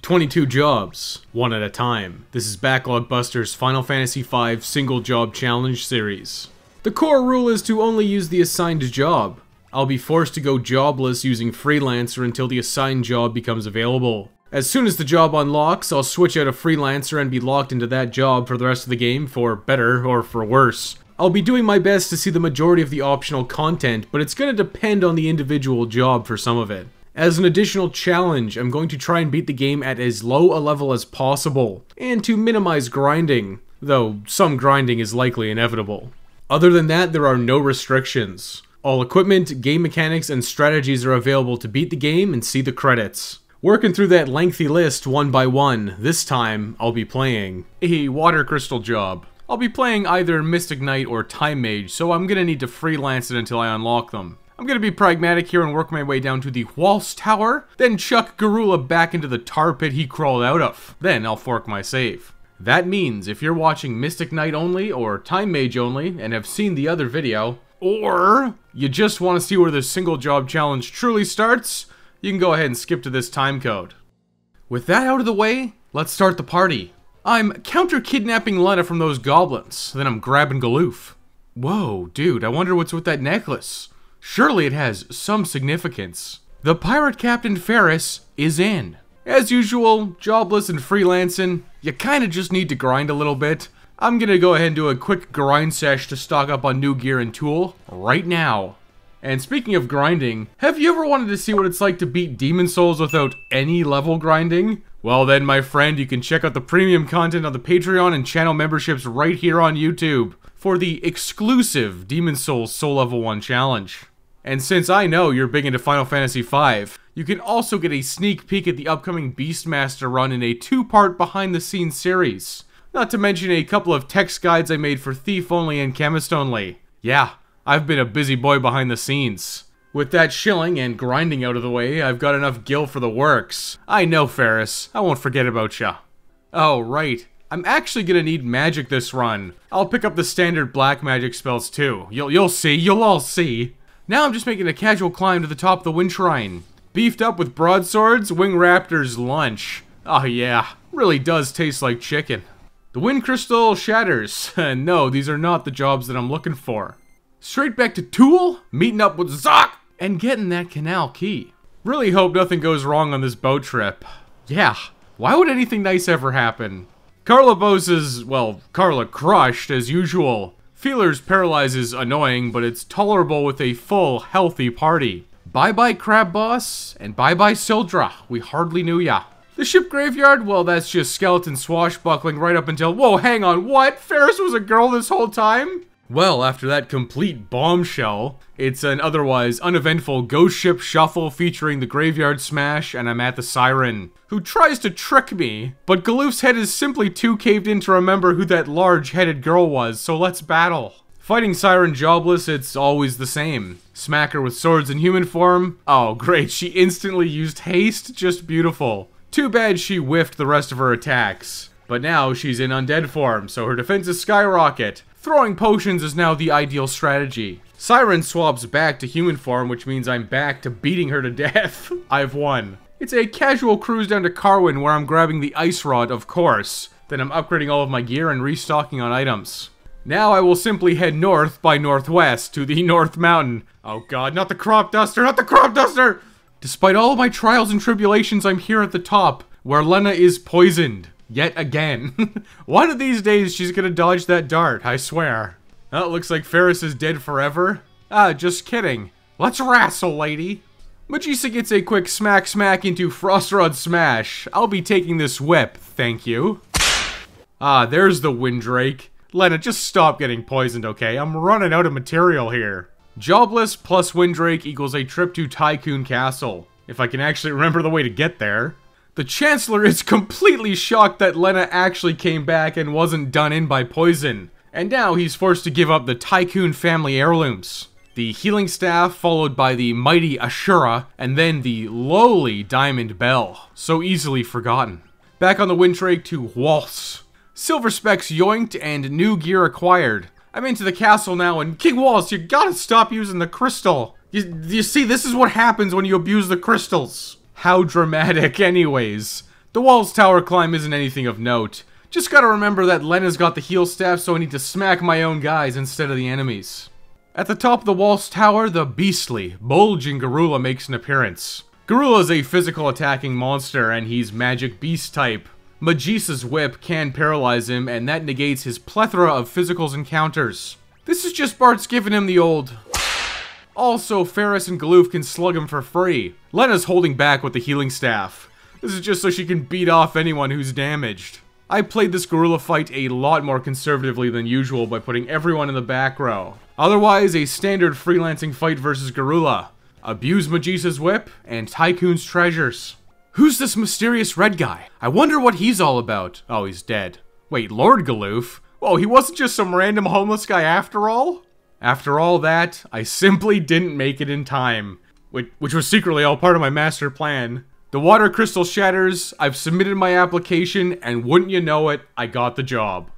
22 jobs, one at a time. This is Backlog Buster's Final Fantasy V Single Job Challenge series. The core rule is to only use the assigned job. I'll be forced to go jobless using Freelancer until the assigned job becomes available. As soon as the job unlocks, I'll switch out of Freelancer and be locked into that job for the rest of the game, for better or for worse. I'll be doing my best to see the majority of the optional content, but it's going to depend on the individual job for some of it. As an additional challenge, I'm going to try and beat the game at as low a level as possible, and to minimize grinding, though some grinding is likely inevitable. Other than that, there are no restrictions. All equipment, game mechanics, and strategies are available to beat the game and see the credits. Working through that lengthy list one by one, this time I'll be playing a water crystal job. I'll be playing either Mystic Knight or Time Mage, so I'm gonna need to freelance it until I unlock them. I'm gonna be pragmatic here and work my way down to the Waltz Tower, then chuck Garula back into the tar pit he crawled out of. Then I'll fork my save. That means if you're watching Mystic Knight only or Time Mage only and have seen the other video, or you just want to see where this single job challenge truly starts, you can go ahead and skip to this time code. With that out of the way, let's start the party. I'm counter-kidnapping Lena from those goblins, then I'm grabbing Galoof. Whoa, dude, I wonder what's with that necklace. Surely it has some significance. The pirate captain Ferris is in. As usual, jobless and freelancing, you kinda just need to grind a little bit. I'm gonna go ahead and do a quick grind sesh to stock up on new gear and tool right now. And speaking of grinding, have you ever wanted to see what it's like to beat Demon Souls without any level grinding? Well then, my friend, you can check out the premium content on the Patreon and channel memberships right here on YouTube for the exclusive Demon Souls Soul Level 1 challenge. And since I know you're big into Final Fantasy V, you can also get a sneak peek at the upcoming Beastmaster run in a two-part behind-the-scenes series. Not to mention a couple of text guides I made for Thief Only and Chemist Only. Yeah, I've been a busy boy behind the scenes. With that shilling and grinding out of the way, I've got enough gil for the works. I know, Ferris. I won't forget about ya. Oh, right. I'm actually gonna need magic this run. I'll pick up the standard black magic spells too. You'll see. You'll all see. Now I'm just making a casual climb to the top of the Wind Shrine. Beefed up with broadswords, Wing Raptor's lunch. Oh yeah, really does taste like chicken. The Wind Crystal shatters. No, these are not the jobs that I'm looking for. Straight back to Tool, meeting up with Zoc, and getting that canal key. Really hope nothing goes wrong on this boat trip. Yeah, why would anything nice ever happen? Carla Bose's, well, Carla crushed as usual. Feelers Paralyze is annoying, but it's tolerable with a full, healthy party. Bye-bye Crab Boss, and bye-bye Sildra, we hardly knew ya. The ship graveyard, well that's just skeleton swashbuckling right up until— whoa, hang on, what? Ferris was a girl this whole time? Well, after that complete bombshell, it's an otherwise uneventful ghost ship shuffle featuring the Graveyard Smash, and I'm at the Siren, who tries to trick me, but Galoof's head is simply too caved in to remember who that large-headed girl was, so let's battle. Fighting Siren jobless, it's always the same. Smack her with swords in human form. Oh great, she instantly used haste, just beautiful. Too bad she whiffed the rest of her attacks. But now she's in undead form, so her defenses skyrocket. Throwing potions is now the ideal strategy. Siren swaps back to human form, which means I'm back to beating her to death. I've won. It's a casual cruise down to Carwin where I'm grabbing the Ice Rod, of course. Then I'm upgrading all of my gear and restocking on items. Now I will simply head north by northwest to the North Mountain. Oh god, not the crop duster, not the crop duster! Despite all of my trials and tribulations, I'm here at the top, where Lena is poisoned. Yet again. One of these days she's gonna dodge that dart, I swear. Oh, it looks like Ferris is dead forever. Ah, just kidding. Let's wrestle, lady. Magisa gets a quick smack into Frostrod Smash. I'll be taking this whip, thank you. Ah, there's the Windrake. Lena, just stop getting poisoned, okay? I'm running out of material here. Jobless plus Windrake equals a trip to Tycoon Castle. If I can actually remember the way to get there. The Chancellor is completely shocked that Lena actually came back and wasn't done in by poison. And now he's forced to give up the Tycoon family heirlooms. The Healing Staff, followed by the mighty Ashura, and then the lowly Diamond Bell. So easily forgotten. Back on the Windrake to Waltz. Silver Specs yoinked and new gear acquired. I'm into the castle now, and King Wallace, you gotta stop using the crystal. You see, this is what happens when you abuse the crystals. How dramatic, anyways. The walls tower climb isn't anything of note. Just gotta remember that Lena's got the heal staff, so I need to smack my own guys instead of the enemies. At the top of the walls tower, the beastly, bulging Garula makes an appearance. Garula is a physical attacking monster, and he's magic beast type. Mage's whip can paralyze him, and that negates his plethora of physicals encounters. This is just Bart's giving him the old... Also, Ferris and Galoof can slug him for free. Lena's holding back with the healing staff. This is just so she can beat off anyone who's damaged. I played this Garula fight a lot more conservatively than usual by putting everyone in the back row. Otherwise, a standard freelancing fight versus Garula. Abuse Mage's whip, and Tycoon's treasures. Who's this mysterious red guy? I wonder what he's all about. Oh, he's dead. Wait, Lord Galoof? Whoa, he wasn't just some random homeless guy after all? After all that, I simply didn't make it in time. Which was secretly all part of my master plan. The water crystal shatters, I've submitted my application, and wouldn't you know it, I got the job.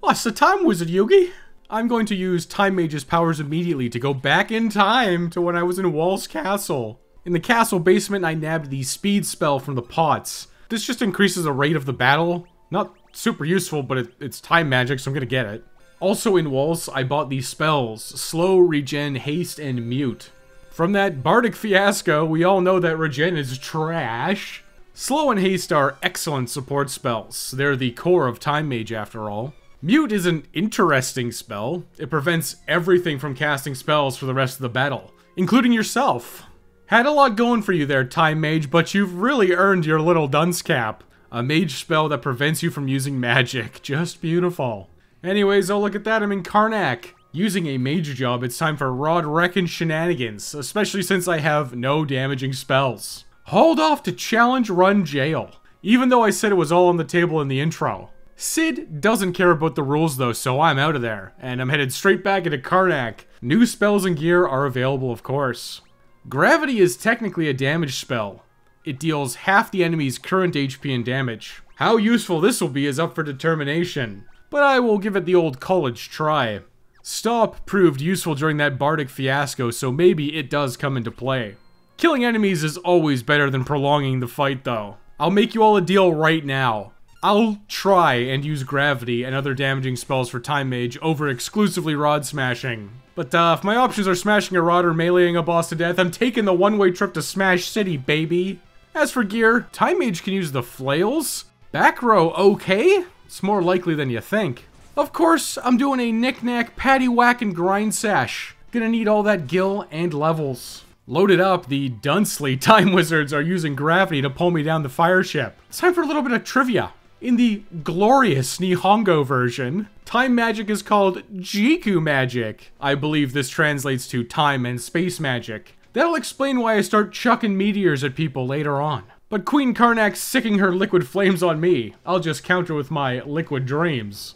Oh, it's the time wizard, Yugi. I'm going to use Time Mage's powers immediately to go back in time to when I was in Walt's castle. In the castle basement, I nabbed the speed spell from the pots. This just increases the rate of the battle. Not super useful, but it's time magic, so I'm gonna get it. Also in Waltz, I bought these spells, Slow, Regen, Haste, and Mute. From that bardic fiasco, we all know that Regen is trash. Slow and Haste are excellent support spells. They're the core of Time Mage after all. Mute is an interesting spell. It prevents everything from casting spells for the rest of the battle, including yourself. Had a lot going for you there, Time Mage, but you've really earned your little dunce cap. A mage spell that prevents you from using magic. Just beautiful. Anyways, oh look at that, I'm in Karnak. Using a mage job, it's time for Rod Reckon shenanigans, especially since I have no damaging spells. Hold off to challenge run jail, even though I said it was all on the table in the intro. Sid doesn't care about the rules though, so I'm out of there, and I'm headed straight back into Karnak. New spells and gear are available, of course. Gravity is technically a damage spell. It deals half the enemy's current HP and damage. How useful this will be is up for determination, but I will give it the old college try. Stop proved useful during that bardic fiasco, so maybe it does come into play. Killing enemies is always better than prolonging the fight though. I'll make you all a deal right now. I'll try and use gravity and other damaging spells for Time Mage over exclusively rod smashing. But if my options are smashing a rod or meleeing a boss to death, I'm taking the one-way trip to Smash City, baby. As for gear, Time Mage can use the flails. Back row, okay? It's more likely than you think. Of course, I'm doing a knick-knack, patty-whack, and grind sash. Gonna need all that gil and levels. Loaded up, the Dunsley Time Wizards are using gravity to pull me down the fire ship. It's time for a little bit of trivia. In the glorious Nihongo version, time magic is called Jiku magic. I believe this translates to time and space magic. That'll explain why I start chucking meteors at people later on. But Queen Karnak's sicking her liquid flames on me. I'll just counter with my liquid dreams.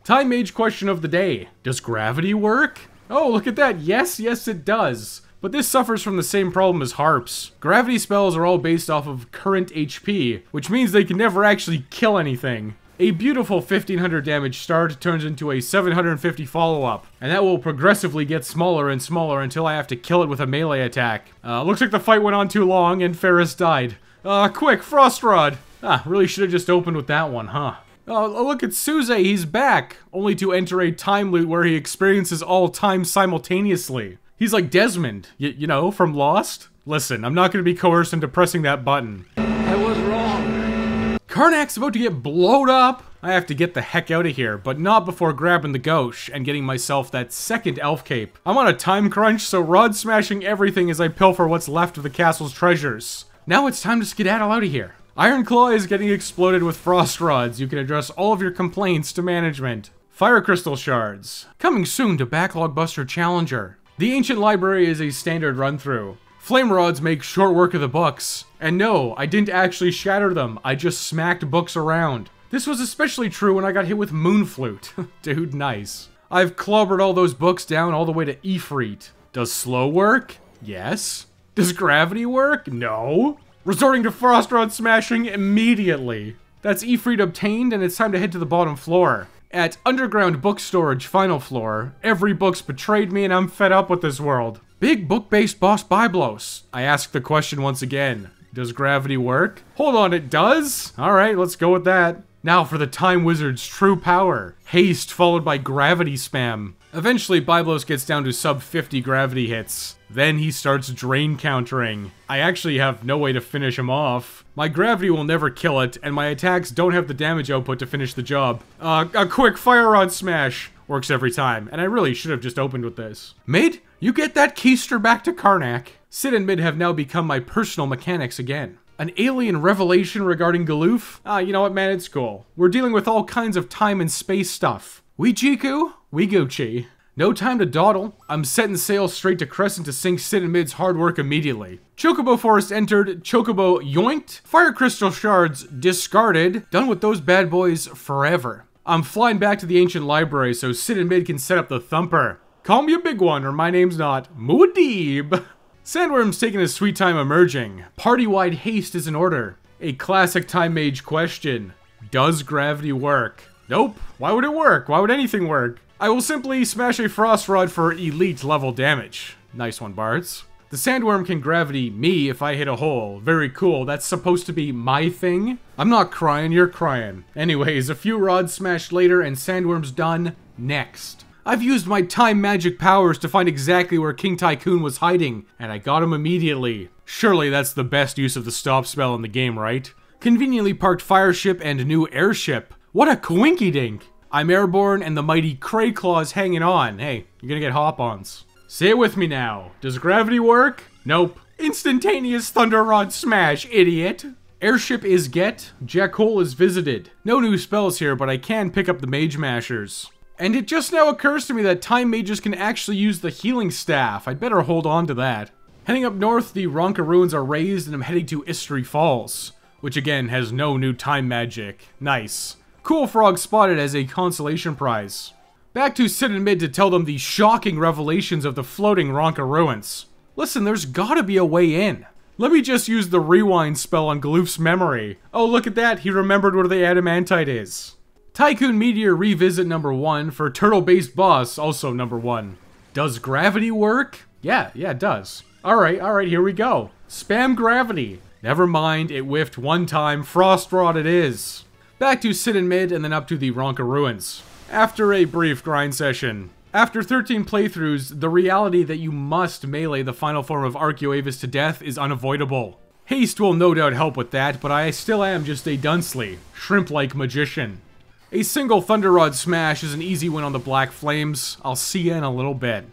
Time Mage question of the day. Does gravity work? Oh, look at that. Yes, it does. But this suffers from the same problem as harps. Gravity spells are all based off of current HP, which means they can never actually kill anything. A beautiful 1500 damage start turns into a 750 follow-up, and that will progressively get smaller and smaller until I have to kill it with a melee attack. Looks like the fight went on too long and Ferris died. Quick, Frost Rod! Really should have just opened with that one, huh? Oh, look at Suze, he's back! Only to enter a time loop where he experiences all time simultaneously. He's like Desmond, you know, from Lost? Listen, I'm not gonna be coerced into pressing that button. I was wrong. Karnak's about to get blowed up! I have to get the heck out of here, but not before grabbing the gauche and getting myself that second elf cape. I'm on a time crunch, so rod smashing everything as I pilfer what's left of the castle's treasures. Now it's time to skedaddle out of here. Ironclaw is getting exploded with frost rods. You can address all of your complaints to management. Fire crystal shards. Coming soon to Backlog Buster Challenger. The Ancient Library is a standard run-through. Flame rods make short work of the books. And no, I didn't actually shatter them, I just smacked books around. This was especially true when I got hit with Moon Flute. Dude, nice. I've clobbered all those books down all the way to Ifrit. Does slow work? Yes. Does gravity work? No. Resorting to frost rod smashing immediately. That's Ifrit obtained, and it's time to head to the bottom floor. At Underground Book Storage Final Floor, every book's betrayed me and I'm fed up with this world. Big book-based boss Byblos. I ask the question once again. Does gravity work? Hold on, it does? Alright, let's go with that. Now for the Time Wizard's true power. Haste followed by gravity spam. Eventually, Byblos gets down to sub 50 gravity hits. Then he starts drain countering. I actually have no way to finish him off. My gravity will never kill it, and my attacks don't have the damage output to finish the job. A quick fire rod smash works every time, and I really should have just opened with this. Mid, you get that keister back to Karnak. Sid and Mid have now become my personal mechanics again. An alien revelation regarding Galoof? You know what, man, it's cool. We're dealing with all kinds of time and space stuff. We Jiku, we Gucci. No time to dawdle. I'm setting sail straight to Crescent to sink Sid and Mid's hard work immediately. Chocobo Forest entered, Chocobo yoinked, Fire Crystal Shards discarded, done with those bad boys forever. I'm flying back to the ancient library so Sid and Mid can set up the thumper. Call me a big one or my name's not Muad'Dib. Sandworm's taking his sweet time emerging. Party-wide haste is in order. A classic Time Mage question. Does gravity work? Nope. Why would it work? Why would anything work? I will simply smash a Frost Rod for elite level damage. Nice one, Bards. The Sandworm can gravity me if I hit a hole. Very cool. That's supposed to be my thing? I'm not crying, you're crying. Anyways, a few rods smashed later and Sandworm's done. Next. I've used my time magic powers to find exactly where King Tycoon was hiding, and I got him immediately. Surely that's the best use of the stop spell in the game, right? Conveniently parked fireship and new airship. What a coinky-dink! I'm airborne and the mighty Crayclaw's hanging on. Hey, you're gonna get hop-ons. Say it with me now. Does gravity work? Nope. Instantaneous Thunder Rod smash, idiot! Airship is get, Jack Hole is visited. No new spells here, but I can pick up the Mage Mashers. And it just now occurs to me that Time Mages can actually use the healing staff. I'd better hold on to that. Heading up north, the Ronka ruins are raised and I'm heading to Istri Falls, which again has no new time magic. Nice. Cool Frog spotted as a consolation prize. Back to Sid and Mid to tell them the shocking revelations of the floating Ronka ruins. Listen, there's gotta be a way in. Let me just use the rewind spell on Galoof's memory. Oh, look at that, he remembered where the adamantite is. Tycoon Meteor Revisit number 1 for turtle-based boss, also number 1. Does gravity work? Yeah, it does. Alright, here we go. Spam gravity. Never mind, it whiffed one time, Frost Rod it is. Back to Sid and Mid and then up to the Ronka ruins. After a brief grind session. After 13 playthroughs, the reality that you must melee the final form of Archeoavis to death is unavoidable. Haste will no doubt help with that, but I still am just a Dunsley, shrimp-like magician. A single Thunder Rod smash is an easy win on the Black Flames. I'll see ya in a little bit.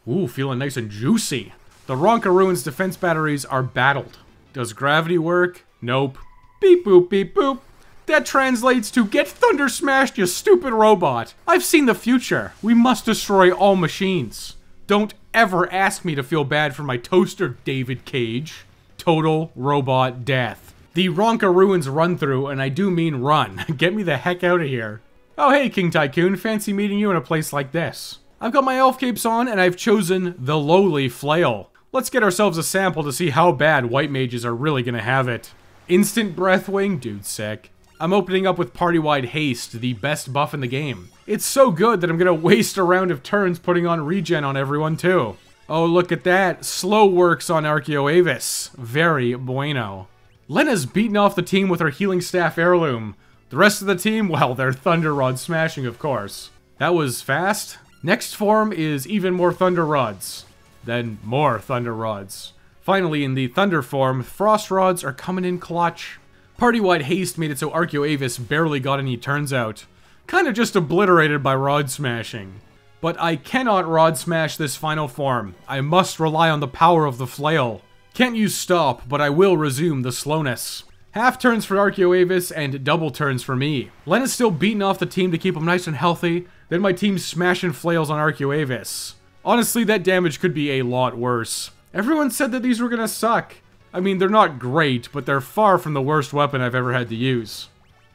Ooh, feeling nice and juicy. The Ronka Ruins defense batteries are battled. Does gravity work? Nope. Beep boop beep boop. That translates to get thunder smashed, you stupid robot. I've seen the future. We must destroy all machines. Don't ever ask me to feel bad for my toaster, David Cage. Total robot death. The Ronka Ruins run through, and I do mean run. Get me the heck out of here. Oh hey, King Tycoon, fancy meeting you in a place like this. I've got my elf capes on, and I've chosen the lowly flail. Let's get ourselves a sample to see how bad white mages are really gonna have it. Instant Breathwing? Dude, sick. I'm opening up with Party-Wide Haste, the best buff in the game. It's so good that I'm gonna waste a round of turns putting on regen on everyone too. Oh, look at that. Slow works on Archeoavis. Very bueno. Lena's beaten off the team with her healing staff heirloom. The rest of the team, well, they're Thunder Rod smashing, of course. That was fast. Next form is even more Thunder Rods. Then more Thunder Rods. Finally, in the Thunder form, Frost Rods are coming in clutch. Party-wide haste made it so Archeoavis barely got any turns out. Kinda just obliterated by Rod Smashing. But I cannot Rod Smash this final form. I must rely on the power of the flail. Can't use stop, but I will resume the slowness. Half turns for Archeoavis and double turns for me. Lena's still beating off the team to keep him nice and healthy, then my team's smashing flails on Archeoavis. Honestly, that damage could be a lot worse. Everyone said that these were gonna suck. I mean, they're not great, but they're far from the worst weapon I've ever had to use.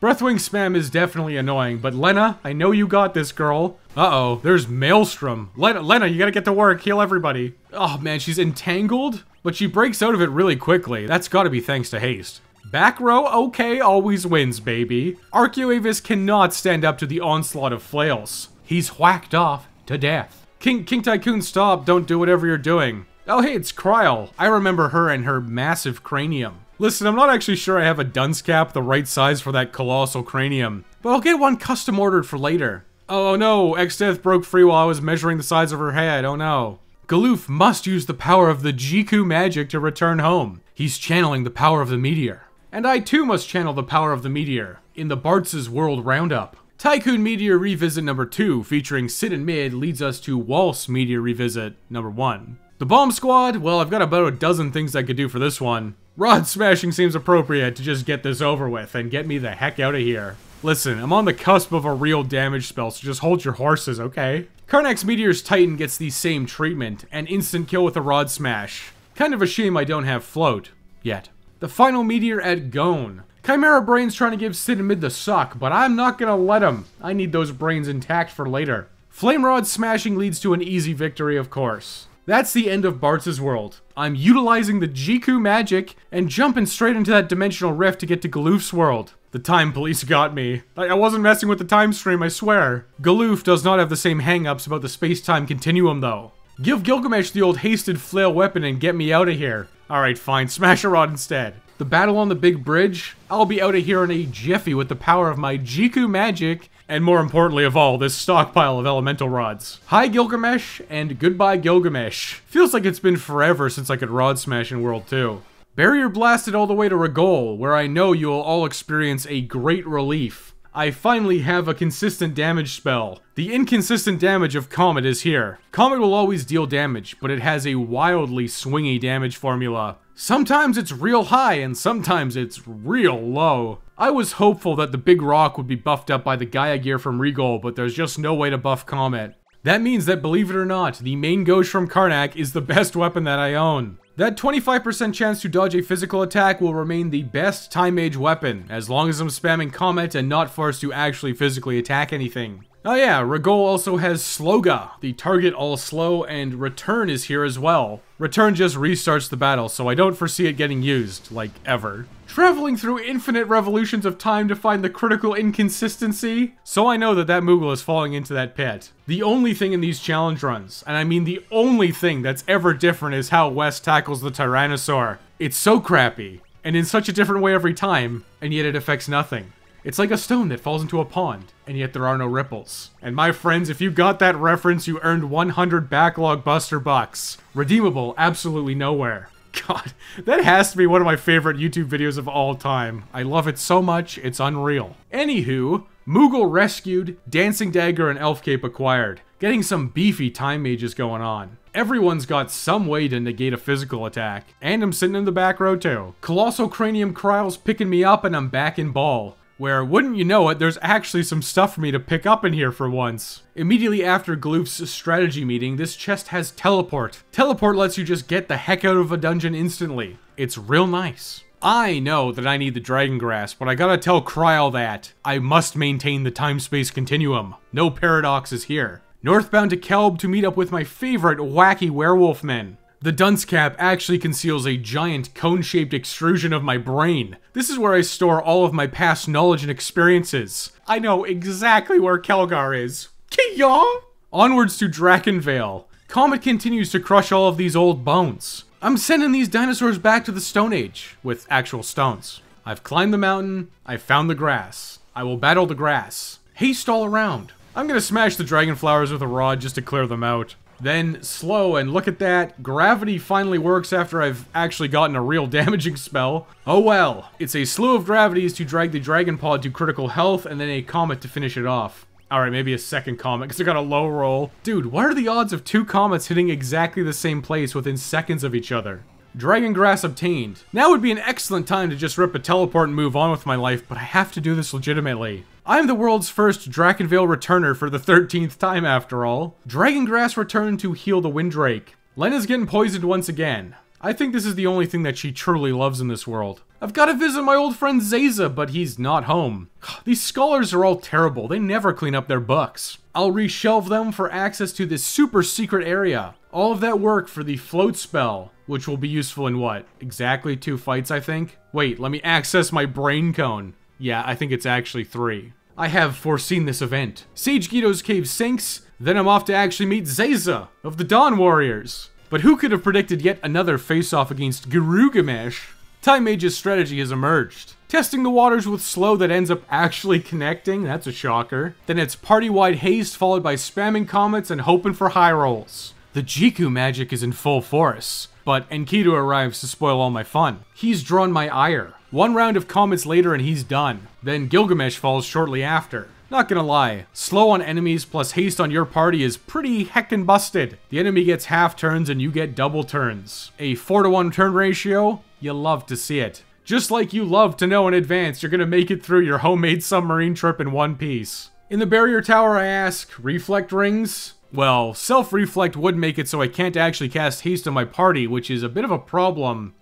Breathwing spam is definitely annoying, but Lena, I know you got this, girl. Uh-oh, there's Maelstrom. Lena, you gotta get to work, heal everybody. Oh man, she's entangled, but she breaks out of it really quickly. That's gotta be thanks to haste. Back row, okay, always wins, baby. Archeoavis cannot stand up to the onslaught of flails. He's whacked off to death. King Tycoon, stop, don't do whatever you're doing. Oh hey, it's Kryl. I remember her and her massive cranium. Listen, I'm not actually sure I have a dunce cap the right size for that colossal cranium, but I'll get one custom ordered for later. Oh no, X-Death broke free while I was measuring the size of her head, oh no. Galoof must use the power of the Jiku magic to return home. He's channeling the power of the meteor. And I too must channel the power of the meteor in the Bartz's World Roundup. Tycoon Meteor Revisit number 2, featuring Sid and Mid, leads us to Waltz Meteor Revisit number 1. The Bomb Squad? Well, I've got about a dozen things I could do for this one. Rod smashing seems appropriate to just get this over with and get me the heck out of here. Listen, I'm on the cusp of a real damage spell, so just hold your horses, okay? Karnak's Meteor's Titan gets the same treatment, an instant kill with a Rod Smash. Kind of a shame I don't have Float. Yet. The final Meteor at Gone. Chimera Brain's trying to give Sid and Mid the suck, but I'm not gonna let him. I need those brains intact for later. Flame Rod smashing leads to an easy victory, of course. That's the end of Bartz's World. I'm utilizing the Jiku magic and jumping straight into that dimensional rift to get to Galoof's world. The time police got me. I wasn't messing with the time stream, I swear. Galoof does not have the same hang-ups about the space-time continuum, though. Give Gilgamesh the old hasted flail weapon and get me out of here. Alright, fine. Smash a rod instead. The battle on the big bridge? I'll be out of here in a jiffy with the power of my Jiku magic, and more importantly of all, this stockpile of elemental rods. Hi Gilgamesh, and goodbye Gilgamesh. Feels like it's been forever since I could rod smash in World 2. Barrier blasted all the way to Rigol, where I know you'll all experience a great relief. I finally have a consistent damage spell. The inconsistent damage of Comet is here. Comet will always deal damage, but it has a wildly swingy damage formula. Sometimes it's real high, and sometimes it's real low. I was hopeful that the big rock would be buffed up by the Gaia gear from Rigol, but there's just no way to buff Comet. That means that, believe it or not, the main gauge from Karnak is the best weapon that I own. That 25% chance to dodge a physical attack will remain the best Time Mage weapon, as long as I'm spamming Comet and not forced to actually physically attack anything. Oh yeah, Rigol also has Sloga, the target all slow, and Return is here as well. Return just restarts the battle, so I don't foresee it getting used, like, ever. Traveling through infinite revolutions of time to find the critical inconsistency? So I know that that Moogle is falling into that pit. The only thing in these challenge runs, and I mean the only thing that's ever different, is how Wes tackles the Tyrannosaur. It's so crappy, and in such a different way every time, and yet it affects nothing. It's like a stone that falls into a pond, and yet there are no ripples. And my friends, if you got that reference, you earned 100 Backlog Buster bucks. Redeemable absolutely nowhere. God, that has to be one of my favorite YouTube videos of all time. I love it so much, it's unreal. Anywho, Moogle rescued, Dancing Dagger and Elf Cape acquired. Getting some beefy time mages going on. Everyone's got some way to negate a physical attack. And I'm sitting in the back row too. Colossal Cranium Kryle's picking me up and I'm back in ball. Where, wouldn't you know it, there's actually some stuff for me to pick up in here for once. Immediately after Galoof's strategy meeting, this chest has Teleport. Teleport lets you just get the heck out of a dungeon instantly. It's real nice. I know that I need the Dragon Grass, but I gotta tell Kryle that I must maintain the time-space continuum. No paradoxes here. Northbound to Kelb to meet up with my favorite wacky werewolf men. The dunce cap actually conceals a giant cone-shaped extrusion of my brain. This is where I store all of my past knowledge and experiences. I know exactly where Kelgar is. Ki-yaw! Onwards to Drakenvale. Comet continues to crush all of these old bones. I'm sending these dinosaurs back to the Stone Age, with actual stones. I've climbed the mountain, I've found the grass. I will battle the grass. Haste all around. I'm gonna smash the dragon flowers with a rod just to clear them out. Then, slow, and look at that, gravity finally works after I've actually gotten a real damaging spell. Oh well, it's a slew of gravities to drag the dragon pod to critical health, and then a comet to finish it off. Alright, maybe a second comet, because I got a low roll. Dude, what are the odds of 2 comets hitting exactly the same place within seconds of each other? Dragon Grass obtained. Now would be an excellent time to just rip a teleport and move on with my life, but I have to do this legitimately. I'm the world's first Drakenvale returner for the 13th time after all. Dragon Grass returned to heal the Windrake. Lena's getting poisoned once again. I think this is the only thing that she truly loves in this world. I've got to visit my old friend Zaza, but he's not home. These scholars are all terrible. They never clean up their books. I'll reshelve them for access to this super secret area. All of that work for the float spell, which will be useful in what? Exactly 2 fights, I think? Wait, let me access my brain cone. Yeah, I think it's actually 3. I have foreseen this event. Sage Guido's cave sinks, then I'm off to actually meet Zaza of the Dawn Warriors. But who could have predicted yet another face-off against Gilgamesh? Time Mage's strategy has emerged. Testing the waters with slow that ends up actually connecting, that's a shocker. Then it's party-wide haste followed by spamming comets and hoping for high rolls. The Jiku magic is in full force, but Enkidu arrives to spoil all my fun. He's drawn my ire. One round of comets later and he's done. Then Gilgamesh falls shortly after. Not gonna lie, slow on enemies plus haste on your party is pretty heckin' busted. The enemy gets half turns and you get double turns. A 4-to-1 turn ratio? You love to see it. Just like you love to know in advance you're gonna make it through your homemade submarine trip in one piece. In the barrier tower I ask, reflect rings? Well, self-reflect would make it so I can't actually cast haste on my party, which is a bit of a problem.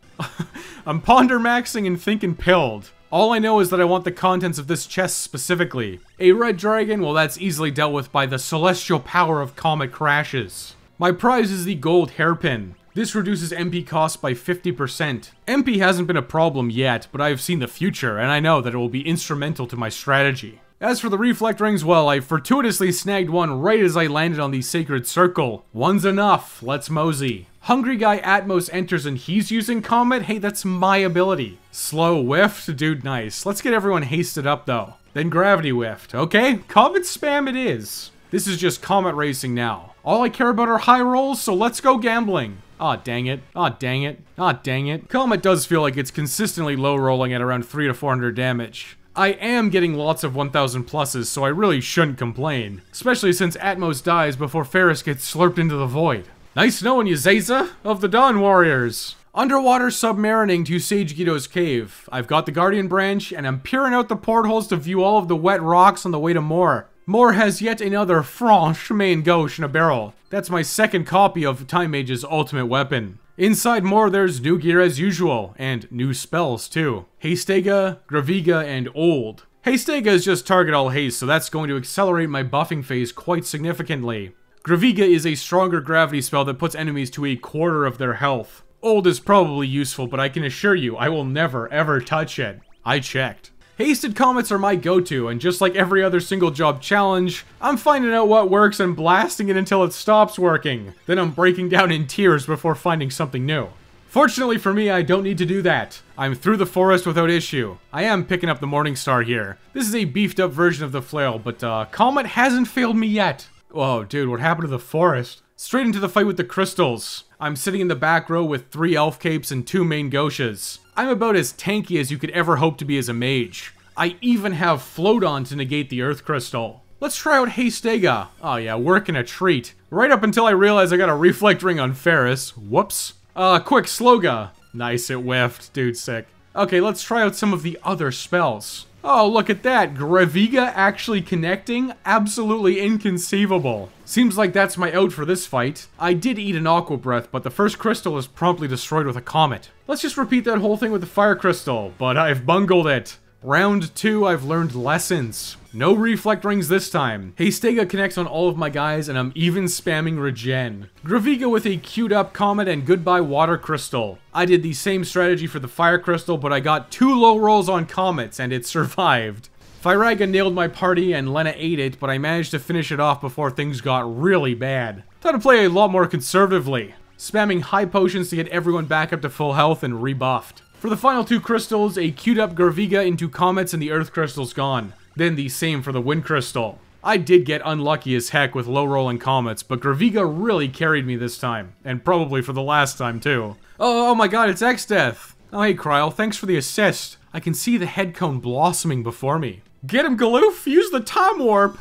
I'm ponder maxing and thinking pilled. All I know is that I want the contents of this chest specifically. A red dragon, well that's easily dealt with by the celestial power of comet crashes. My prize is the gold hairpin. This reduces MP cost by 50%. MP hasn't been a problem yet, but I've seen the future, and I know that it will be instrumental to my strategy. As for the reflect rings, well, I fortuitously snagged one right as I landed on the sacred circle. One's enough, let's mosey. Hungry Guy Atmos enters and he's using Comet? Hey, that's my ability. Slow whiffed? Dude, nice. Let's get everyone hasted up though. Then Gravity whiffed. Okay, Comet spam it is. This is just Comet racing now. All I care about are high rolls, so let's go gambling. Aw, dang it. Aw, dang it. Aw, dang it. Comet does feel like it's consistently low rolling at around 300 to 400 damage. I am getting lots of 1000 pluses, so I really shouldn't complain. Especially since Atmos dies before Ferris gets slurped into the void. Nice knowing you, Zaza, of the Dawn Warriors. Underwater submarining to Sage Guido's cave. I've got the Guardian branch, and I'm peering out the portholes to view all of the wet rocks on the way to Moore. Moore has yet another franche main gauche in a barrel. That's my second copy of Time Mage's ultimate weapon. Inside Moore, there's new gear as usual, and new spells too. Hastega, Graviga, and Old. Hastega is just target all haste, so that's going to accelerate my buffing phase quite significantly. Graviga is a stronger gravity spell that puts enemies to a quarter of their health. Old is probably useful, but I can assure you, I will never ever touch it. I checked. Hasted comets are my go-to, and just like every other single job challenge, I'm finding out what works and blasting it until it stops working. Then I'm breaking down in tears before finding something new. Fortunately for me, I don't need to do that. I'm through the forest without issue. I am picking up the Morningstar here. This is a beefed up version of the flail, but Comet hasn't failed me yet. Whoa, dude, what happened to the forest? Straight into the fight with the crystals. I'm sitting in the back row with 3 elf capes and 2 main gauches. I'm about as tanky as you could ever hope to be as a mage. I even have Float On to negate the Earth Crystal. Let's try out Hastega. Oh yeah, working a treat. Right up until I realized I got a reflect ring on Ferris. Whoops. Quick, Sloga. Nice, it whiffed. Dude, sick. Okay, let's try out some of the other spells. Oh, look at that. Graviga actually connecting? Absolutely inconceivable. Seems like that's my out for this fight. I did eat an Aqua Breath, but the first crystal is promptly destroyed with a comet. Let's just repeat that whole thing with the Fire Crystal, but I've bungled it. Round 2, I've learned lessons. No reflect rings this time. Hastega connects on all of my guys, and I'm even spamming regen. Graviga with a queued up comet and goodbye water crystal. I did the same strategy for the fire crystal, but I got 2 low rolls on comets, and it survived. Fyraga nailed my party, and Lena ate it, but I managed to finish it off before things got really bad. Time to play a lot more conservatively. Spamming high potions to get everyone back up to full health and rebuffed. For the final 2 crystals, a queued up Graviga into comets and the earth crystal's gone. Then the same for the wind crystal. I did get unlucky as heck with low rolling comets, but Graviga really carried me this time. And probably for the last time too. Oh my god, it's X-Death! Oh hey Kryl, thanks for the assist. I can see the head cone blossoming before me. Get him, Galoof! Use the time warp!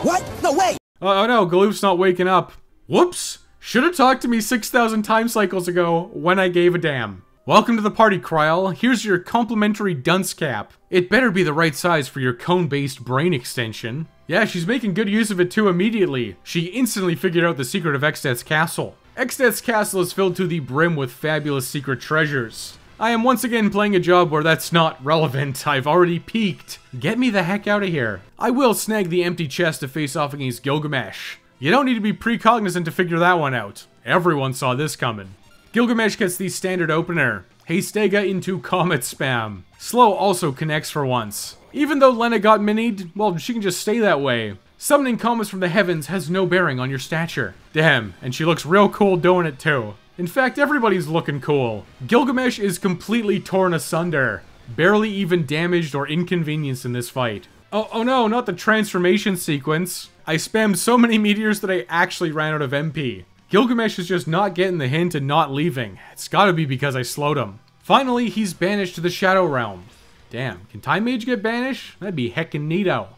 What? No way! Oh no, Galoof's not waking up. Whoops! Should've talked to me 6,000 time cycles ago when I gave a damn. Welcome to the party, Kryl. Here's your complimentary dunce cap. It better be the right size for your cone-based brain extension. Yeah, she's making good use of it too immediately. She instantly figured out the secret of X-Death's castle. X-Death's castle is filled to the brim with fabulous secret treasures. I am once again playing a job where that's not relevant. I've already peaked. Get me the heck out of here. I will snag the empty chest to face off against Gilgamesh. You don't need to be precognizant to figure that one out. Everyone saw this coming. Gilgamesh gets the standard opener. Hastega into comet spam. Slow also connects for once. Even though Lena got minied, well, she can just stay that way. Summoning comets from the heavens has no bearing on your stature. Damn, and she looks real cool doing it too. In fact, everybody's looking cool. Gilgamesh is completely torn asunder. Barely even damaged or inconvenienced in this fight. Oh no, not the transformation sequence. I spammed so many meteors that I actually ran out of MP. Gilgamesh is just not getting the hint and not leaving. It's gotta be because I slowed him. Finally, he's banished to the Shadow Realm. Damn, can Time Mage get banished? That'd be heckin' neato.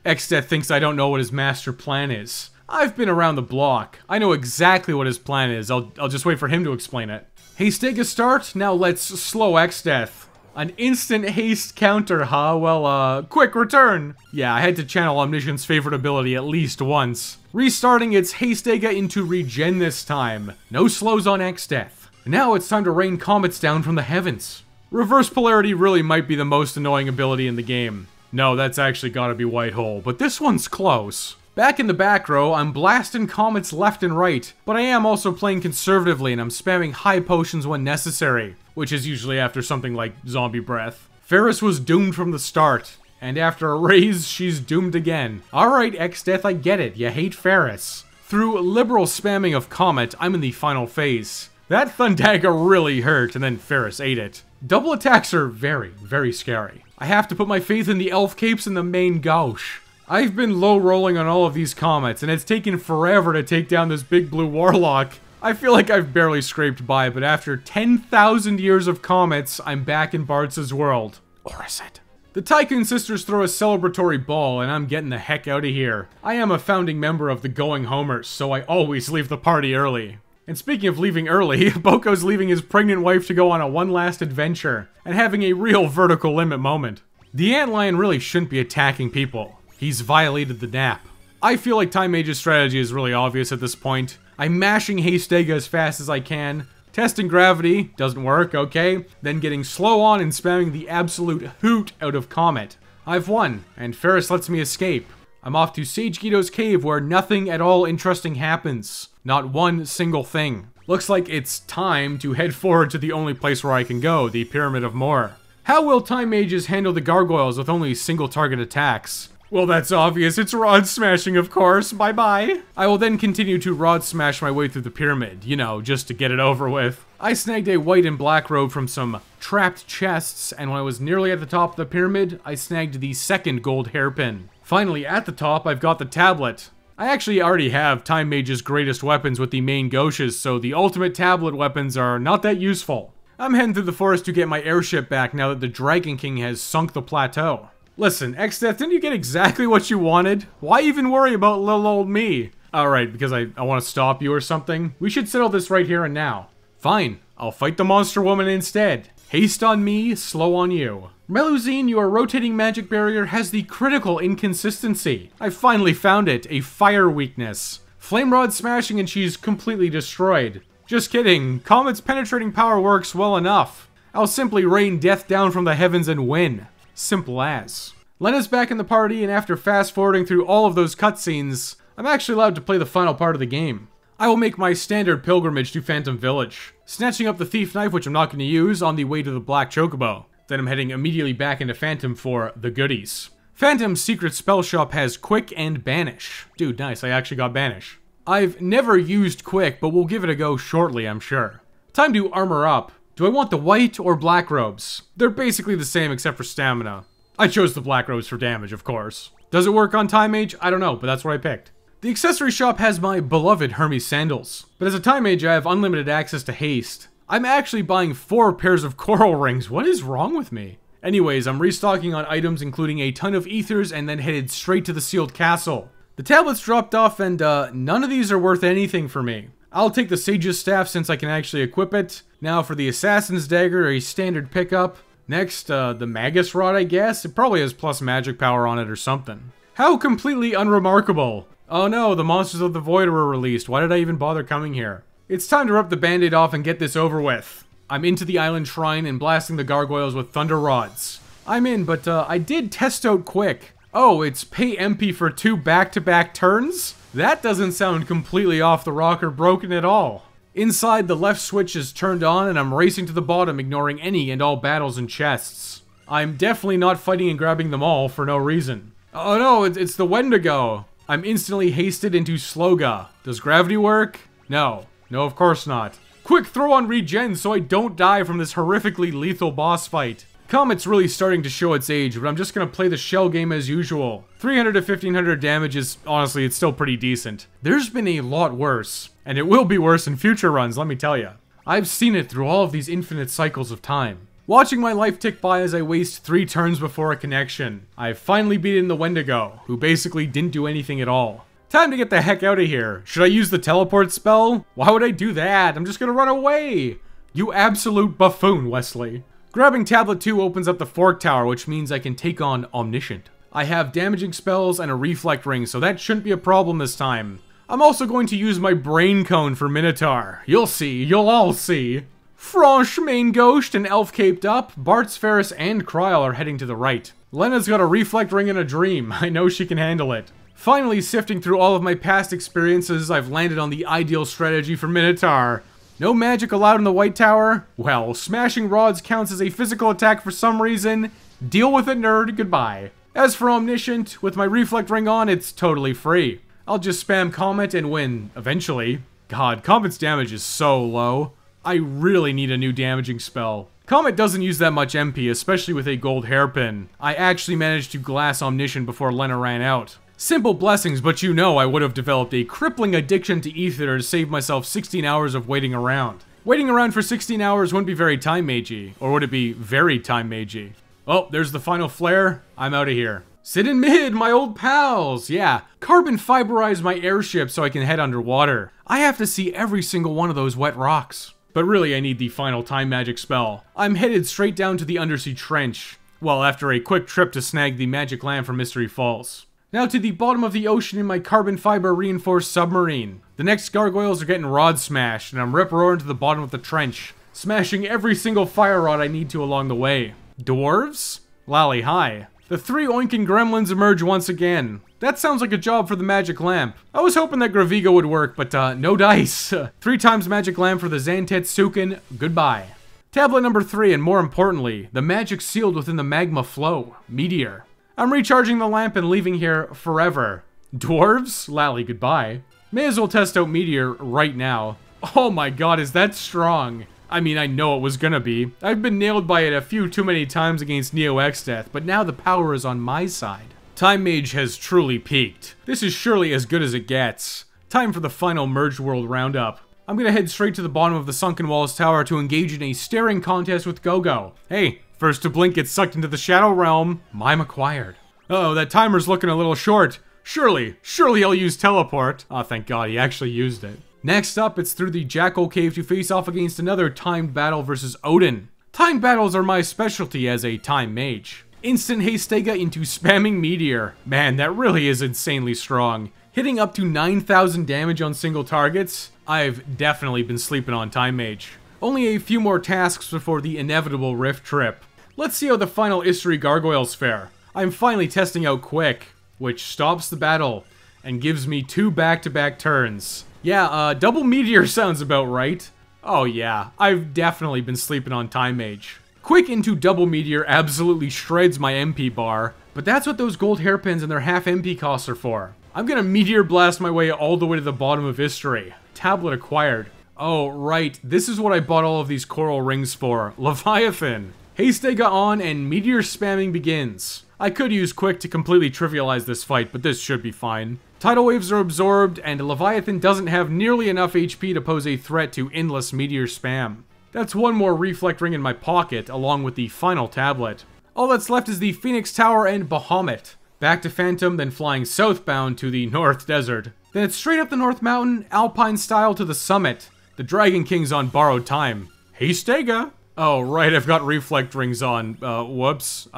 Xdeath thinks I don't know what his master plan is. I've been around the block. I know exactly what his plan is. I'll just wait for him to explain it. Haste take a start, now let's slow Xdeath. An instant haste counter, huh? Well, quick return! Yeah, I had to channel Omniscient's favorite ability at least once. Restarting its Hastega into regen this time. No slows on Xdeath. Now it's time to rain comets down from the heavens. Reverse polarity really might be the most annoying ability in the game. No, that's actually gotta be White Hole, but this one's close. Back in the back row, I'm blasting comets left and right, but I am also playing conservatively and I'm spamming high potions when necessary, which is usually after something like zombie breath. Ferris was doomed from the start, and after a raise, she's doomed again. Alright, Xdeath, I get it, you hate Ferris. Through liberal spamming of Comet, I'm in the final phase. That Thundaga really hurt, and then Ferris ate it. Double attacks are very, very scary. I have to put my faith in the elf capes and the main gauche. I've been low rolling on all of these comets, and it's taken forever to take down this big blue warlock. I feel like I've barely scraped by, but after 10,000 years of comets, I'm back in Bartz's world. Or is it? The Tycoon Sisters throw a celebratory ball, and I'm getting the heck out of here. I am a founding member of the Going Homers, so I always leave the party early. And speaking of leaving early, Boko's leaving his pregnant wife to go on a one last adventure, and having a real vertical limit moment. The Antlion really shouldn't be attacking people. He's violated the nap. I feel like Time Mage's strategy is really obvious at this point. I'm mashing Hastega as fast as I can, testing gravity, doesn't work, okay, then getting slow on and spamming the absolute hoot out of Comet. I've won, and Ferris lets me escape. I'm off to Sage Guido's cave where nothing at all interesting happens. Not one single thing. Looks like it's time to head forward to the only place where I can go, the Pyramid of Mor. How will Time Mages handle the gargoyles with only single target attacks? Well, that's obvious. It's rod smashing, of course. Bye-bye. I will then continue to rod smash my way through the pyramid, you know, just to get it over with. I snagged a white and black robe from some trapped chests, and when I was nearly at the top of the pyramid, I snagged the second gold hairpin. Finally, at the top, I've got the tablet. I actually already have Time Mage's greatest weapons with the main gauches, so the ultimate tablet weapons are not that useful. I'm heading through the forest to get my airship back now that the Dragon King has sunk the plateau. Listen, Xdeath, didn't you get exactly what you wanted? Why even worry about little old me? Alright, because I want to stop you or something? We should settle this right here and now. Fine, I'll fight the monster woman instead. Haste on me, slow on you. Melusine, your rotating magic barrier has the critical inconsistency. I finally found it, a fire weakness. Flame rod smashing and she's completely destroyed. Just kidding, Comet's penetrating power works well enough. I'll simply rain death down from the heavens and win. Simple as. Lena's back in the party, and after fast-forwarding through all of those cutscenes, I'm actually allowed to play the final part of the game. I will make my standard pilgrimage to Phantom Village, snatching up the thief knife, which I'm not going to use, on the way to the Black Chocobo. Then I'm heading immediately back into Phantom for the goodies. Phantom's secret spell shop has Quick and Banish. Dude, nice, I actually got Banish. I've never used Quick, but we'll give it a go shortly, I'm sure. Time to armor up. Do I want the white or black robes? They're basically the same except for stamina. I chose the black robes for damage, of course. Does it work on Time Mage? I don't know, but that's what I picked. The accessory shop has my beloved Hermes sandals, but as a Time Mage I have unlimited access to haste. I'm actually buying 4 pairs of coral rings. What is wrong with me? Anyways, I'm restocking on items including a ton of ethers and then headed straight to the sealed castle. The tablets dropped off and none of these are worth anything for me. I'll take the Sage's Staff since I can actually equip it. Now for the Assassin's Dagger, a standard pickup. Next, the Magus Rod, I guess. It probably has plus magic power on it or something. How completely unremarkable. Oh no, the Monsters of the Void were released. Why did I even bother coming here? It's time to rip the band-aid off and get this over with. I'm into the Island Shrine and blasting the gargoyles with Thunder Rods. I'm in, but I did test out Quick. Oh, it's pay MP for 2 back-to-back turns? That doesn't sound completely off the rock or broken at all. Inside, the left switch is turned on and I'm racing to the bottom, ignoring any and all battles and chests. I'm definitely not fighting and grabbing them all for no reason. Oh no, it's the Wendigo. I'm instantly hasted into Sloga. Does gravity work? No. No, of course not. Quick throw on regen so I don't die from this horrifically lethal boss fight. Comet's really starting to show its age, but I'm just gonna play the shell game as usual. 300 to 1500 damage is, honestly, it's still pretty decent. There's been a lot worse, and it will be worse in future runs, let me tell ya. I've seen it through all of these infinite cycles of time. Watching my life tick by as I waste 3 turns before a connection. I've finally beaten the Wendigo, who basically didn't do anything at all. Time to get the heck out of here. Should I use the teleport spell? Why would I do that? I'm just gonna run away. You absolute buffoon, Wesley. Grabbing tablet 2 opens up the fork tower, which means I can take on Omniscient. I have damaging spells and a reflect ring, so that shouldn't be a problem this time. I'm also going to use my brain cone for Minotaur. You'll see, you'll all see. Franche, Main Ghost, and Elf caped up. Bart's, Ferris, and Kryl are heading to the right. Lena's got a reflect ring and a dream. I know she can handle it. Finally, sifting through all of my past experiences, I've landed on the ideal strategy for Minotaur. No magic allowed in the White Tower? Well, smashing rods counts as a physical attack for some reason. Deal with it, nerd. Goodbye. As for Omniscient, with my reflect ring on, it's totally free. I'll just spam Comet and win, eventually. God, Comet's damage is so low. I really need a new damaging spell. Comet doesn't use that much MP, especially with a gold hairpin. I actually managed to glass Omniscient before Lena ran out. Simple blessings, but you know I would have developed a crippling addiction to ether to save myself 16 hours of waiting around. Waiting around for 16 hours wouldn't be very time-magey, or would it be very time-magey? Oh, there's the final flare. I'm out of here. Sit in mid, my old pals! Yeah, carbon fiberize my airship so I can head underwater. I have to see every single one of those wet rocks. But really, I need the final time magic spell. I'm headed straight down to the undersea trench. Well, after a quick trip to snag the magic lamp from Mystery Falls. Now to the bottom of the ocean in my carbon fiber reinforced submarine. The next gargoyles are getting rod smashed, and I'm rip-roaring to the bottom of the trench, smashing every single fire rod I need to along the way. Dwarves? Lally, hi. The 3 oinking gremlins emerge once again. That sounds like a job for the magic lamp. I was hoping that Gravigo would work, but no dice. 3 times magic lamp for the Zantetsuken. Goodbye. Tablet number 3, and more importantly, the magic sealed within the magma flow. Meteor. I'm recharging the lamp and leaving here forever. Dwarves? Lally, goodbye. May as well test out Meteor right now. Oh my god, is that strong? I mean, I know it was gonna be. I've been nailed by it a few too many times against Neo Exdeath, but now the power is on my side. Time Mage has truly peaked. This is surely as good as it gets. Time for the final Merged World roundup. I'm gonna head straight to the bottom of the Sunken Walls Tower to engage in a staring contest with Gogo. Hey, first to blink gets sucked into the Shadow Realm. Mime acquired. Uh-oh, that timer's looking a little short. Surely I'll use teleport. Oh, thank god, he actually used it. Next up, it's through the Jackal Cave to face off against another timed battle versus Odin. Timed battles are my specialty as a time mage. Instant Hastega into spamming Meteor. Man, that really is insanely strong. Hitting up to 9,000 damage on single targets. I've definitely been sleeping on Time Mage. Only a few more tasks before the inevitable Rift Trip. Let's see how the final Istari Gargoyles fare. I'm finally testing out Quick, which stops the battle and gives me 2 back-to-back turns. Yeah, double Meteor sounds about right. Oh yeah, I've definitely been sleeping on Time Mage. Quick into double Meteor absolutely shreds my MP bar, but that's what those gold hairpins and their half MP costs are for. I'm gonna Meteor blast my way all the way to the bottom of Istari. Tablet acquired. Oh, right, this is what I bought all of these coral rings for. Leviathan. Hastega on and Meteor spamming begins. I could use Quick to completely trivialize this fight, but this should be fine. Tidal waves are absorbed, and Leviathan doesn't have nearly enough HP to pose a threat to endless Meteor spam. That's one more Reflect Ring in my pocket, along with the final tablet. All that's left is the Phoenix Tower and Bahamut. Back to Phantom, then flying southbound to the North Desert. Then it's straight up the North Mountain, Alpine style to the summit. The Dragon King's on borrowed time. Hastega! Oh, right, I've got Reflect Rings on. Whoops.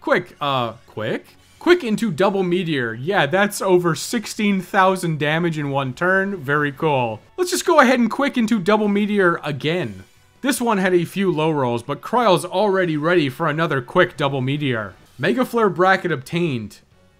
Quick? Quick into double Meteor. Yeah, that's over 16,000 damage in one turn. Very cool. Let's just go ahead and Quick into double Meteor again. This one had a few low rolls, but Kryl's already ready for another quick double Meteor. Mega Flare bracket obtained.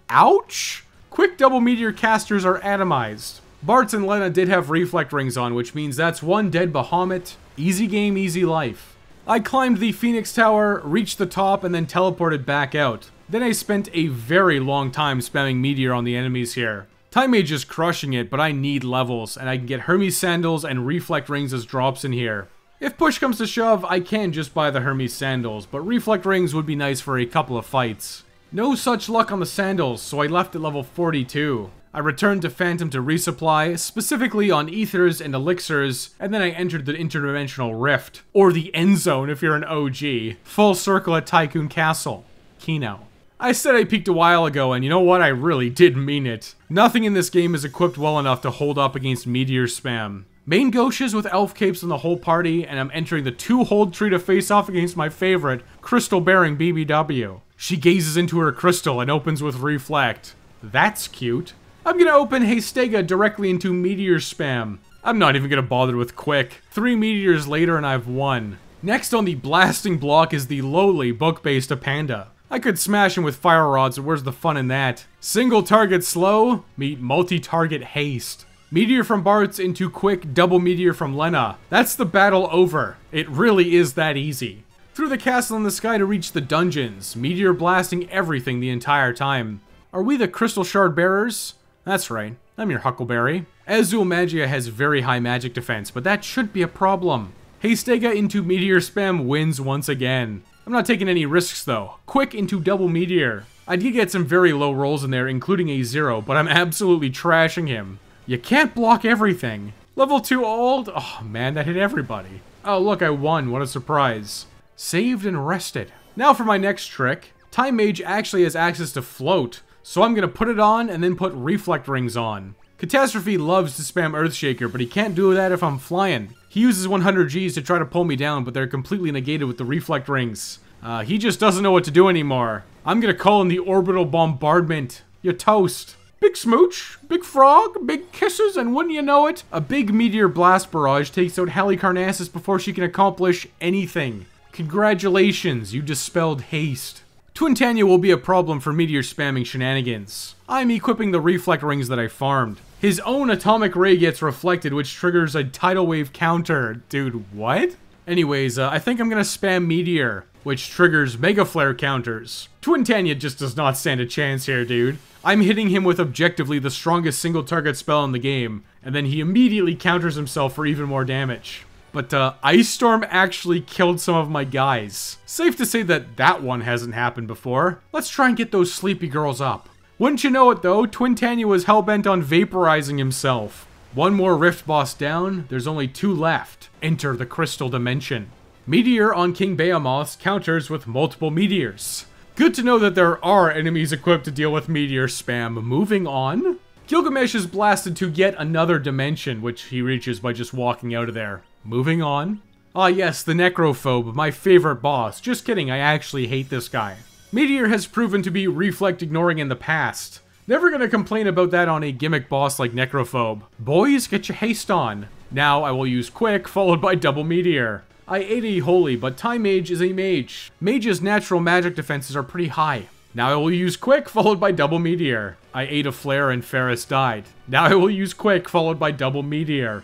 Ouch! Quick double Meteor casters are atomized. Bartz and Lena did have Reflect Rings on, which means that's one dead Bahamut. Easy game, easy life. I climbed the Phoenix Tower, reached the top, and then teleported back out. Then I spent a very long time spamming Meteor on the enemies here. Time Mage is crushing it, but I need levels, and I can get Hermes Sandals and Reflect Rings as drops in here. If push comes to shove, I can just buy the Hermes Sandals, but Reflect Rings would be nice for a couple of fights. No such luck on the Sandals, so I left at level 42. I returned to Phantom to resupply, specifically on Ethers and Elixirs, and then I entered the Interdimensional Rift, or the End Zone if you're an OG. Full circle at Tycoon Castle. Kino. I said I peaked a while ago, and you know what? I really did mean it. Nothing in this game is equipped well enough to hold up against Meteor spam. Main Gauches with Elf Capes on the whole party, and I'm entering the 2-hold tree to face off against my favorite, Crystal Bearing BBW. She gazes into her crystal and opens with Reflect. That's cute. I'm gonna open Hastega directly into Meteor spam. I'm not even gonna bother with Quick. 3 Meteors later and I've won. Next on the blasting block is the lowly book-based Panda. I could smash him with Fire Rods, so where's the fun in that? Single target slow, meet multi-target haste. Meteor from Bartz into Quick, double Meteor from Lena. That's the battle over. It really is that easy. Through the castle in the sky to reach the dungeons, Meteor blasting everything the entire time. Are we the Crystal Shard Bearers? That's right, I'm your Huckleberry. Azul Magia has very high magic defense, but that should be a problem. Hastega into Meteor spam wins once again. I'm not taking any risks though. Quick into double Meteor. I did get some very low rolls in there, including a 0, but I'm absolutely trashing him. You can't block everything. Level 2 ult? Oh man, that hit everybody. Oh look, I won, what a surprise. Saved and rested. Now for my next trick. Time Mage actually has access to float, so I'm gonna put it on and then put Reflect Rings on. Catastrophe loves to spam Earthshaker, but he can't do that if I'm flying. He uses 100 Gs to try to pull me down, but they're completely negated with the Reflect Rings. He just doesn't know what to do anymore. I'm gonna call in the Orbital Bombardment. You toast. Big smooch, big frog, big kisses, and wouldn't you know it, a big Meteor Blast Barrage takes out Halicarnassus before she can accomplish anything. Congratulations, you dispelled haste. Twintania will be a problem for Meteor spamming shenanigans. I'm equipping the Reflect Rings that I farmed. His own Atomic Ray gets reflected, which triggers a Tidal Wave counter. Dude, what? Anyways, I think I'm gonna spam Meteor, which triggers Mega Flare counters. Twintania just does not stand a chance here, dude. I'm hitting him with objectively the strongest single target spell in the game, and then he immediately counters himself for even more damage. But Ice Storm actually killed some of my guys. Safe to say that that one hasn't happened before. Let's try and get those sleepy girls up. Wouldn't you know it though, Twintania was hellbent on vaporizing himself. One more Rift boss down, there's only 2 left. Enter the Crystal Dimension. Meteor on King Behemoth counters with multiple Meteors. Good to know that there are enemies equipped to deal with Meteor spam. Moving on. Gilgamesh is blasted to yet another dimension, which he reaches by just walking out of there. Moving on. Ah yes, the Necrophobe, my favorite boss. Just kidding, I actually hate this guy. Meteor has proven to be reflect ignoring in the past. Never gonna complain about that on a gimmick boss like Necrophobe. Boys, get your haste on. Now I will use Quick, followed by double Meteor. I ate a Holy, but Time Mage is a Mage. Mage's natural magic defenses are pretty high. Now I will use Quick, followed by double Meteor. I ate a Flare and Ferris died. Now I will use Quick, followed by double Meteor.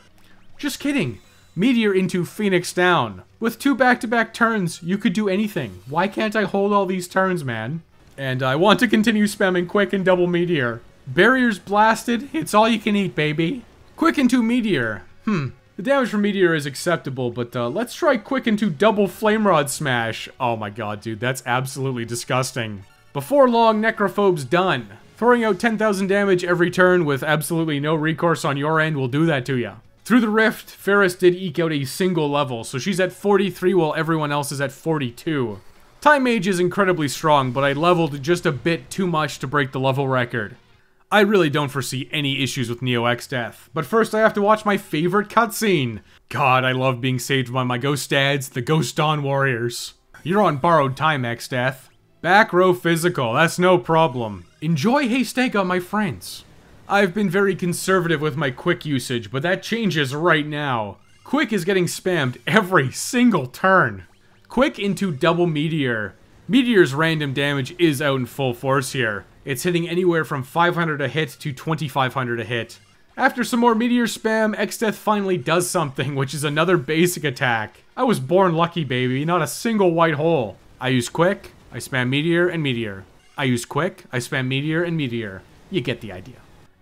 Just kidding. Meteor into Phoenix down. With 2 back-to-back turns, you could do anything. Why can't I hold all these turns, man? And I want to continue spamming Quick and double Meteor. Barriers blasted, it's all you can eat, baby. Quick into Meteor. The damage from Meteor is acceptable, but let's try Quick into double Flame Rod Smash. Oh my god, dude, that's absolutely disgusting. Before long, Necrophobe's done. Throwing out 10,000 damage every turn with absolutely no recourse on your end will do that to you. Through the Rift, Ferris did eke out a single level, so she's at 43 while everyone else is at 42. Time Mage is incredibly strong, but I leveled just a bit too much to break the level record. I really don't foresee any issues with Neo X death, but first I have to watch my favorite cutscene. God, I love being saved by my Ghost Dads, the Ghost Dawn Warriors. You're on borrowed time, X Death. Back row physical, that's no problem. Enjoy Hastega, my friends. I've been very conservative with my Quick usage, but that changes right now. Quick is getting spammed every single turn. Quick into double Meteor. Meteor's random damage is out in full force here. It's hitting anywhere from 500 a hit to 2500 a hit. After some more meteor spam, Xdeath finally does something, which is another basic attack. I was born lucky, baby, not a single white hole. I use quick, I spam meteor and meteor. I use quick, I spam meteor and meteor. You get the idea.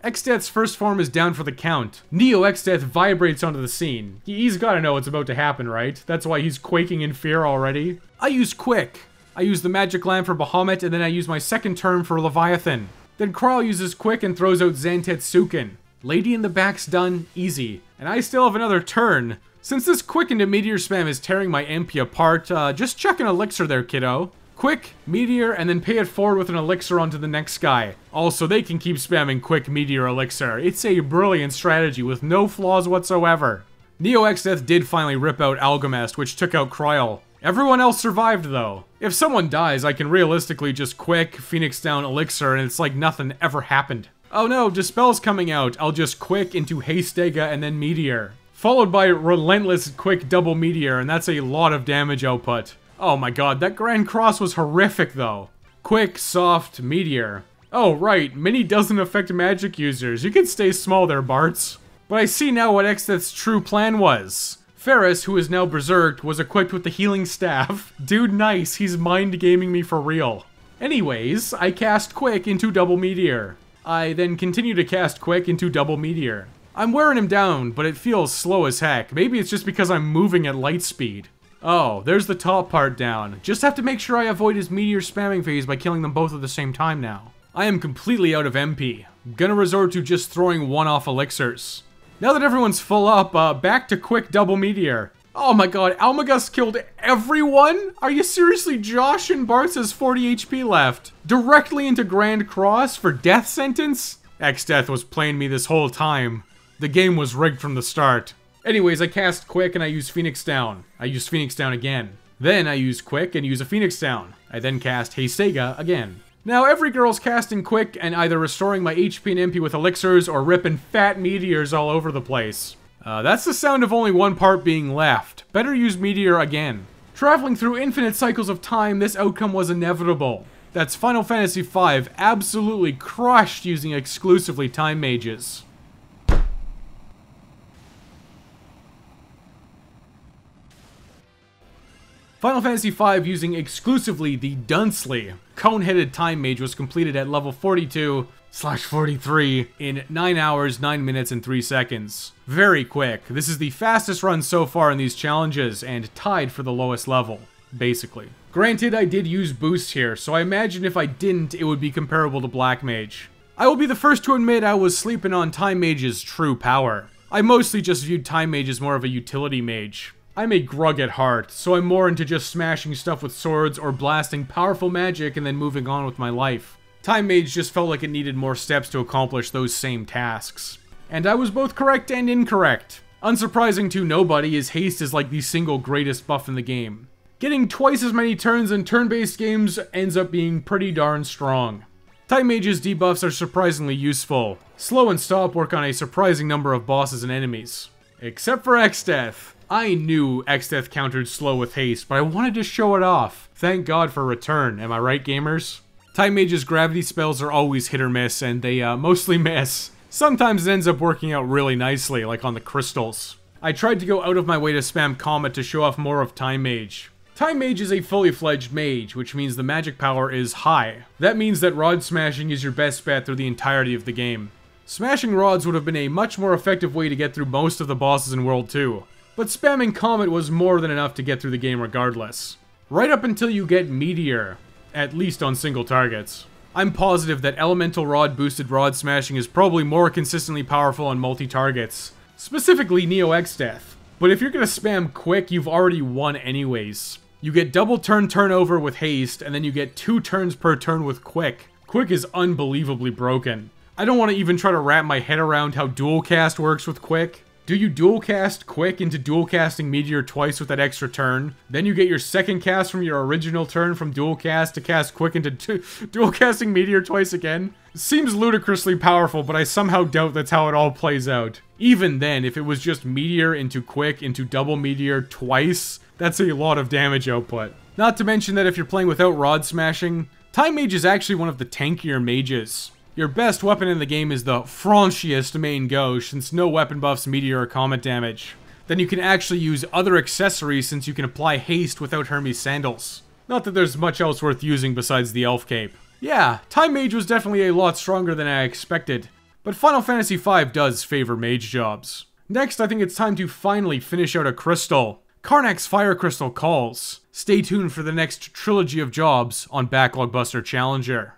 Xdeath's first form is down for the count. Neo Xdeath vibrates onto the scene. He's gotta know what's about to happen, right? That's why he's quaking in fear already. I use quick. I use the magic lamp for Bahamut, and then I use my second turn for Leviathan. Then Kral uses quick and throws out Zantetsuken. Lady in the back's done, easy. And I still have another turn. Since this quick into meteor spam is tearing my MP apart, just chuck an elixir there, kiddo. Quick, meteor, and then pay it forward with an elixir onto the next guy. Also, they can keep spamming quick, meteor, elixir. It's a brilliant strategy with no flaws whatsoever. Neo Xdeath did finally rip out Alchemist, which took out Kryl. Everyone else survived, though. If someone dies, I can realistically just quick, Phoenix down, elixir, and it's like nothing ever happened. Oh no, Dispel's coming out. I'll just quick into Haystega and then meteor. Followed by relentless quick double meteor, and that's a lot of damage output. Oh my god, that Grand Cross was horrific though. Quick, soft, meteor. Oh right, mini doesn't affect magic users. You can stay small there, Barts. But I see now what Xdeath's true plan was. Ferris, who is now berserked, was equipped with the healing staff. Dude nice, he's mind gaming me for real. Anyways, I cast quick into double meteor. I then continue to cast quick into double meteor. I'm wearing him down, but it feels slow as heck. Maybe it's just because I'm moving at light speed. Oh, there's the top part down. Just have to make sure I avoid his meteor spamming phase by killing them both at the same time now. I am completely out of MP. Gonna resort to just throwing one-off elixirs. Now that everyone's full up, back to quick double meteor. Oh my god, Almagus killed everyone? Are you seriously? Josh and Bartz has 40 HP left. Directly into Grand Cross for death sentence? Xdeath was playing me this whole time. The game was rigged from the start. Anyways, I cast quick and I use Phoenix down. I use Phoenix down again. Then I use quick and use a Phoenix down. I then cast Haystega again. Now every girl's casting quick and either restoring my HP and MP with elixirs or ripping fat meteors all over the place. That's the sound of only one part being left. Better use meteor again. Traveling through infinite cycles of time, this outcome was inevitable. That's Final Fantasy V absolutely crushed using exclusively time mages. Final Fantasy V using exclusively the Dunsley cone-headed time mage was completed at level 42/43 in 9 hours, 9 minutes, and 3 seconds. Very quick. This is the fastest run so far in these challenges, and tied for the lowest level, basically. Granted, I did use boosts here, so I imagine if I didn't, it would be comparable to Black Mage. I will be the first to admit I was sleeping on Time Mage's true power. I mostly just viewed Time Mage as more of a utility mage. I'm a grug at heart, so I'm more into just smashing stuff with swords or blasting powerful magic and then moving on with my life. Time Mage just felt like it needed more steps to accomplish those same tasks. And I was both correct and incorrect. Unsurprising to nobody, is haste is like the single greatest buff in the game. Getting twice as many turns in turn-based games ends up being pretty darn strong. Time Mage's debuffs are surprisingly useful. Slow and stop work on a surprising number of bosses and enemies. Except for Xdeath. I knew Xdeath countered slow with haste, but I wanted to show it off. Thank God for Return, am I right, gamers? Time Mage's gravity spells are always hit or miss, and they mostly miss. Sometimes it ends up working out really nicely, like on the crystals. I tried to go out of my way to spam Comet to show off more of Time Mage. Time Mage is a fully fledged mage, which means the magic power is high. That means that rod smashing is your best bet through the entirety of the game. Smashing rods would have been a much more effective way to get through most of the bosses in World 2. But spamming Comet was more than enough to get through the game regardless. Right up until you get Meteor, at least on single targets. I'm positive that Elemental Rod boosted rod smashing is probably more consistently powerful on multi-targets, specifically Neo Xdeath. But if you're gonna spam quick, you've already won anyways. You get double turn turnover with haste, and then you get 2 turns per turn with quick. Quick is unbelievably broken. I don't want to even try to wrap my head around how dual cast works with quick. Do you dual cast quick into dual casting Meteor twice with that extra turn? Then you get your second cast from your original turn from dual cast to cast quick into dual casting Meteor twice again? Seems ludicrously powerful, but I somehow doubt that's how it all plays out. Even then, if it was just Meteor into quick into double Meteor twice, that's a lot of damage output. Not to mention that if you're playing without rod smashing, Time Mage is actually one of the tankier mages. Your best weapon in the game is the Franchiest main gauche, since no weapon buffs meteor or comet damage. Then you can actually use other accessories since you can apply haste without Hermes sandals. Not that there's much else worth using besides the elf cape. Yeah, Time Mage was definitely a lot stronger than I expected, but Final Fantasy V does favor mage jobs. Next, I think it's time to finally finish out a crystal. Karnak's Fire Crystal calls. Stay tuned for the next trilogy of jobs on Backlog Buster Challenger.